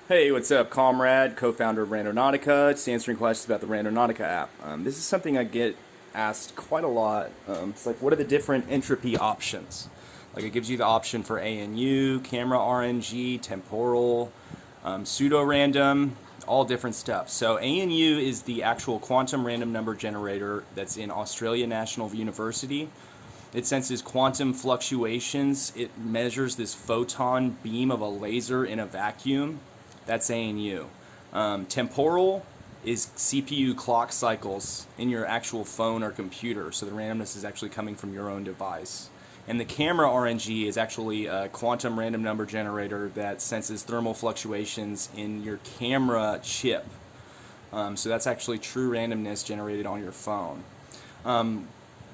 Hey, what's up, comrade, co-founder of Randonautica, just answering questions about the Randonautica app. This is something I get asked quite a lot. It's like, what are the different entropy options? Like, it gives you the option for ANU, camera RNG, temporal, pseudo-random, all different stuff. So ANU is the actual quantum random number generator that's in Australia National University. It senses quantum fluctuations. It measures this photon beam of a laser in a vacuum. That's ANU. Temporal is CPU clock cycles in your actual phone or computer. So the randomness is actually coming from your own device. And the camera RNG is actually a quantum random number generator that senses thermal fluctuations in your camera chip. So that's actually true randomness generated on your phone.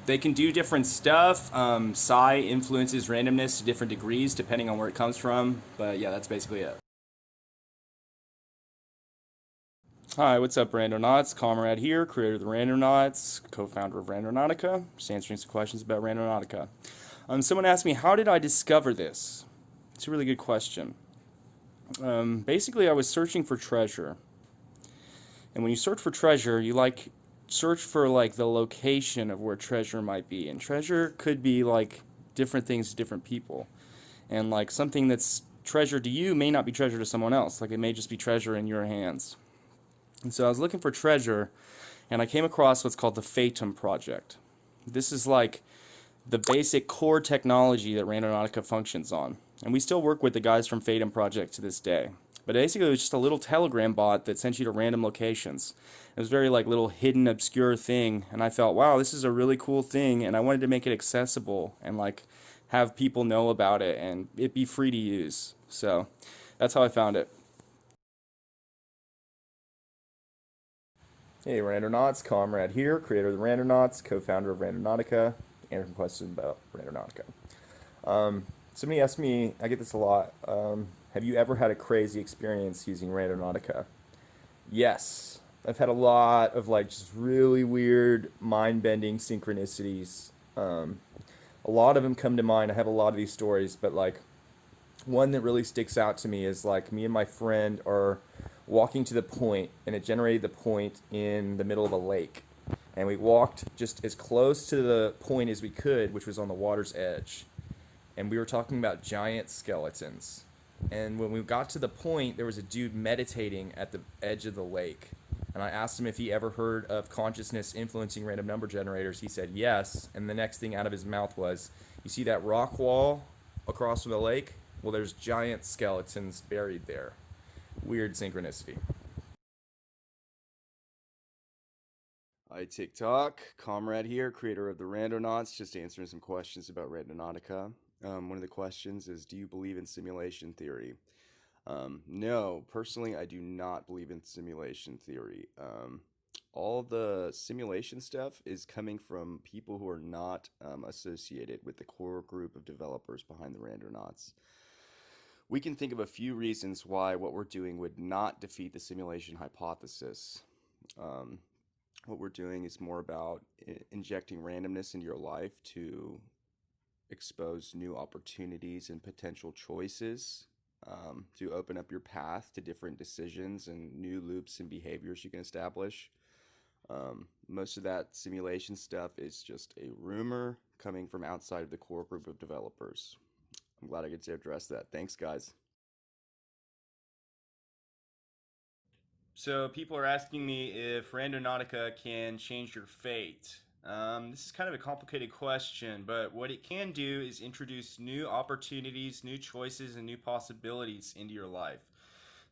They can do different stuff. Psi influences randomness to different degrees depending on where it comes from. But yeah, that's basically it. Hi, what's up, Randonauts? Comrade here, creator of the Randonauts, co-founder of Randonautica. Just answering some questions about Randonautica. Someone asked me, how did I discover this? It's a really good question. Basically, I was searching for treasure. And when you search for treasure, you search for the location of where treasure might be. And treasure could be different things to different people. And something that's treasure to you may not be treasure to someone else. Like it may just be treasure in your hands. And so I was looking for treasure, and I came across what's called the Fatum project. This is the basic core technology that Randonautica functions on. And we still work with the guys from Fatum project to this day. But basically it was just a little Telegram bot that sent you to random locations. It was very little hidden, obscure thing, and I felt, wow, this is a really cool thing, and I wanted to make it accessible and have people know about it and it be free to use. So that's how I found it. Hey, Randonauts, comrade here, creator of the Randonauts, co-founder of Randonautica, answering questions about Randonautica. Somebody asked me, I get this a lot, have you ever had a crazy experience using Randonautica? Yes. I've had a lot of just really weird, mind-bending synchronicities. A lot of them come to mind. I have a lot of these stories, but one that really sticks out to me is me and my friend are walking to the point, and it generated the point in the middle of a lake. And we walked just as close to the point as we could, which was on the water's edge. And we were talking about giant skeletons. And when we got to the point, there was a dude meditating at the edge of the lake. And I asked him if he ever heard of consciousness influencing random number generators. He said yes. And the next thing out of his mouth was, you see that rock wall across from the lake? Well, there's giant skeletons buried there. Weird synchronicity. Hi, TikTok. Comrade here, creator of the Randonauts, just answering some questions about Randonautica. One of the questions is, do you believe in simulation theory? No, personally, I do not believe in simulation theory. All the simulation stuff is coming from people who are not associated with the core group of developers behind the Randonauts. We can think of a few reasons why what we're doing would not defeat the simulation hypothesis. Um, what we're doing is more about injecting randomness into your life to expose new opportunities and potential choices, to open up your path to different decisions and new loops and behaviors you can establish. Most of that simulation stuff is just a rumor coming from outside of the core group of developers. I'm glad I get to address that. Thanks, guys. So people are asking me if Randonautica can change your fate. This is kind of a complicated question, but what it can do is introduce new opportunities, new choices, and new possibilities into your life.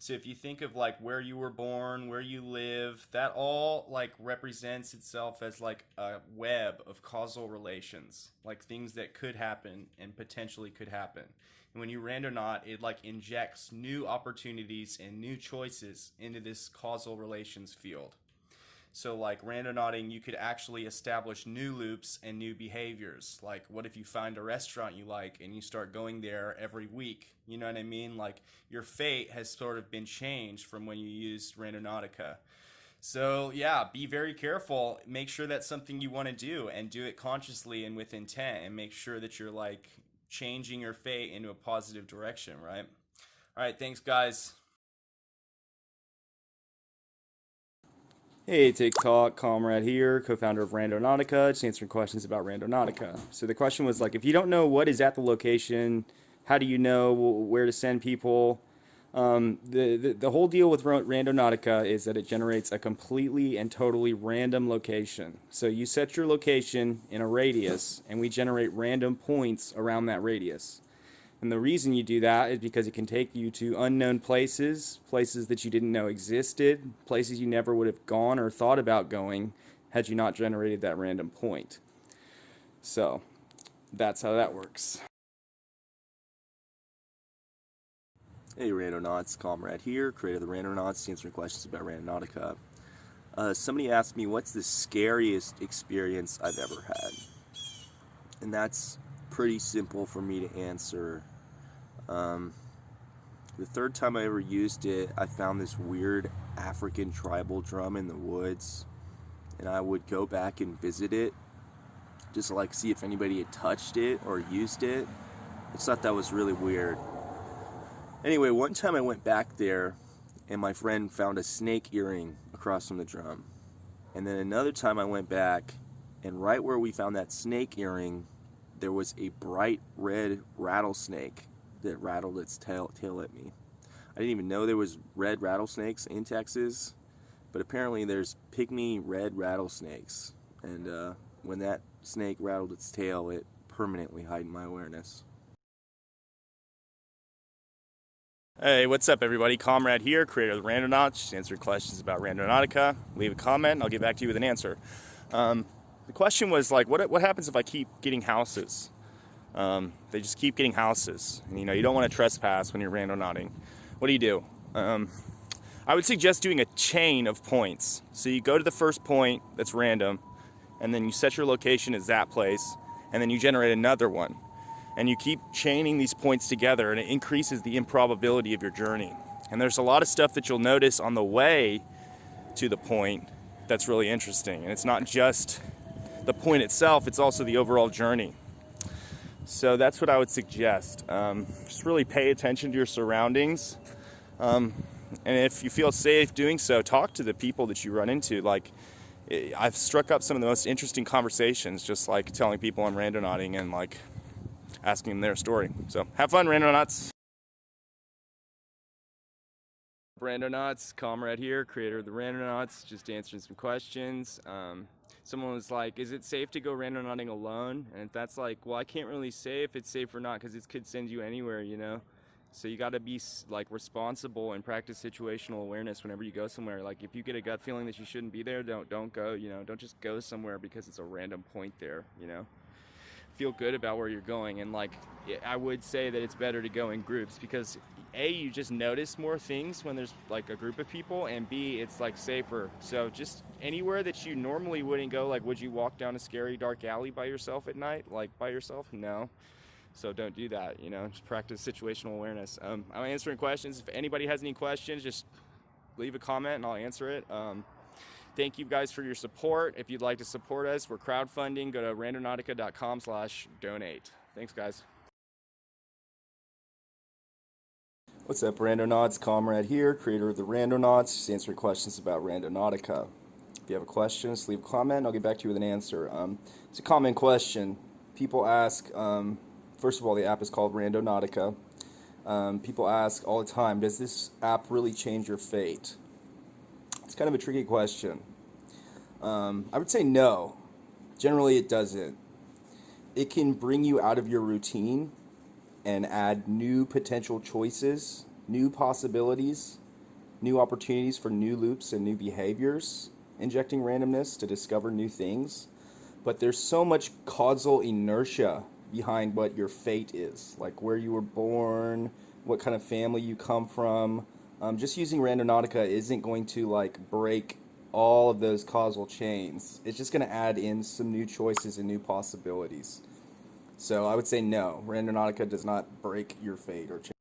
So if you think of where you were born, where you live, that all represents itself as a web of causal relations, like things that could happen and potentially could happen. And when you randonaut, it injects new opportunities and new choices into this causal relations field. So randonauting, you could actually establish new loops and new behaviors. Like what if you find a restaurant you like and you start going there every week? You know what I mean? Your fate has sort of been changed from when you used Randonautica. So yeah, be very careful. Make sure that's something you want to do and do it consciously and with intent, and make sure that you're changing your fate into a positive direction, right? All right, thanks guys. Hey, TikTok, Comrade here, co-founder of Randonautica, just answering questions about Randonautica. So the question was like, if you don't know what is at the location, how do you know where to send people? The whole deal with Randonautica is that it generates a completely and totally random location. So you set your location in a radius, and we generate random points around that radius. And the reason you do that is because it can take you to unknown places, places that you didn't know existed, places you never would have gone or thought about going had you not generated that random point. So that's how that works. Hey Randonauts, Comrade here, creator of the Randonauts, answering questions about Randonautica. Somebody asked me what's the scariest experience I've ever had, and that's pretty simple for me to answer. The third time I ever used it, I found this weird African tribal drum in the woods, and I would go back and visit it just to like see if anybody had touched it or used it. I just thought that was really weird. Anyway, one time I went back there and my friend found a snake earring across from the drum. And then another time I went back, and right where we found that snake earring, there was a bright red rattlesnake that rattled its tail at me. I didn't even know there was red rattlesnakes in Texas, but apparently there's pygmy red rattlesnakes. And when that snake rattled its tail, it permanently heightened my awareness. Hey, what's up everybody? Comrade here, creator of the Randonauts, just answering questions about Randonautica. Leave a comment and I'll get back to you with an answer. The question was like, what happens if I keep getting houses? They just keep getting houses. And, you don't want to trespass when you're randonauting. What do? I would suggest doing a chain of points. So you go to the first point that's random, and then you set your location as that place, and then you generate another one. And you keep chaining these points together, and it increases the improbability of your journey. And there's a lot of stuff that you'll notice on the way to the point that's really interesting. And it's not just the point itself, it's also the overall journey. So that's what I would suggest. Just really pay attention to your surroundings. And if you feel safe doing so, talk to the people that you run into. Like, I've struck up some of the most interesting conversations, just like telling people I'm randonauting and like asking them their story. So have fun, Randonauts. Randonauts, Comrade here, creator of the Randonauts, just answering some questions. Someone was like, is it safe to go randonauting alone? And if that's like, well, I can't really say if it's safe or not because it could send you anywhere, So you got to be like responsible and practice situational awareness whenever you go somewhere. Like if you get a gut feeling that you shouldn't be there, don't go, don't just go somewhere because it's a random point there, Feel good about where you're going. And like, I would say that it's better to go in groups because A, you just notice more things when there's like a group of people, and B, it's like safer. So just anywhere that you normally wouldn't go, like would you walk down a scary dark alley by yourself at night? Like by yourself? No. So don't do that, just practice situational awareness. I'm answering questions. If anybody has any questions, just leave a comment and I'll answer it. Thank you guys for your support. If you'd like to support us, we're crowdfunding. Go to randonautica.com/donate. Thanks, guys. What's up, Randonauts? Comrade here, creator of the Randonauts, just answering questions about Randonautica. If you have a question, just leave a comment. I'll get back to you with an answer. It's a common question. People ask, first of all, the app is called Randonautica. People ask all the time, does this app really change your fate? It's kind of a tricky question. I would say no. Generally, it doesn't. It can bring you out of your routine and add new potential choices, new possibilities, new opportunities for new loops and new behaviors, injecting randomness to discover new things. But there's so much causal inertia behind what your fate is, like where you were born, what kind of family you come from. Just using Randonautica isn't going to like break all of those causal chains. It's just going to add in some new choices and new possibilities. So I would say no, Randonautica does not break your fate or change.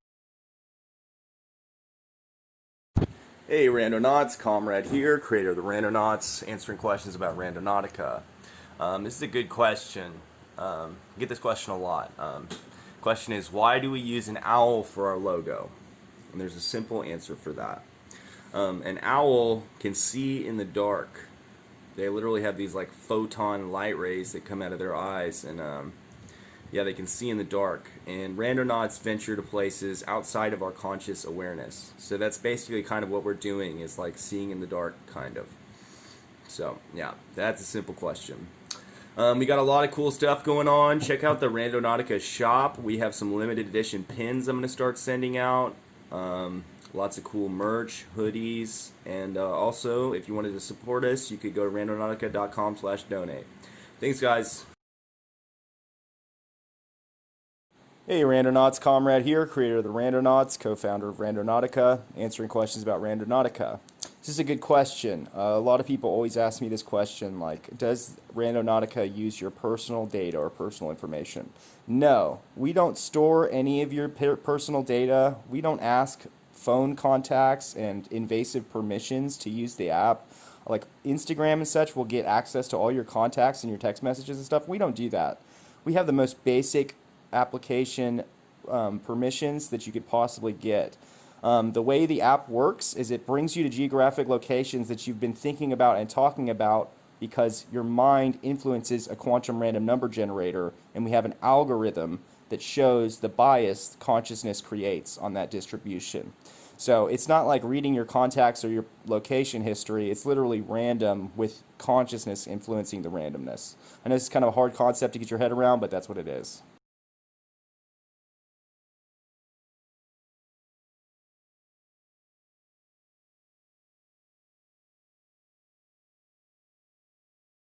Hey Randonauts, Comrade here, creator of the Randonauts, answering questions about Randonautica. This is a good question. I get this question a lot. Question is, why do we use an owl for our logo? And there's a simple answer for that. An owl can see in the dark. They literally have these like photon light rays that come out of their eyes, and yeah, they can see in the dark. And randonauts venture to places outside of our conscious awareness. So that's basically kind of what we're doing, is like seeing in the dark, kind of. So yeah, that's a simple question. We got a lot of cool stuff going on. Check out the Randonautica shop. We have some limited edition pins I'm going to start sending out. Lots of cool merch, hoodies, and also, if you wanted to support us, you could go to randonautica.com/donate. Thanks, guys. Hey, Randonauts, Comrade here, creator of the Randonauts, co-founder of Randonautica, answering questions about Randonautica. This is a good question. A lot of people always ask me this question, like, does Randonautica use your personal data or personal information? No, we don't store any of your personal data. We don't ask phone contacts and invasive permissions to use the app. Like Instagram and such will get access to all your contacts and your text messages and stuff. We don't do that. We have the most basic application permissions that you could possibly get. The way the app works is it brings you to geographic locations that you've been thinking about and talking about because your mind influences a quantum random number generator, and we have an algorithm that shows the bias consciousness creates on that distribution. So it's not like reading your contacts or your location history. It's literally random with consciousness influencing the randomness. I know it's kind of a hard concept to get your head around, but that's what it is.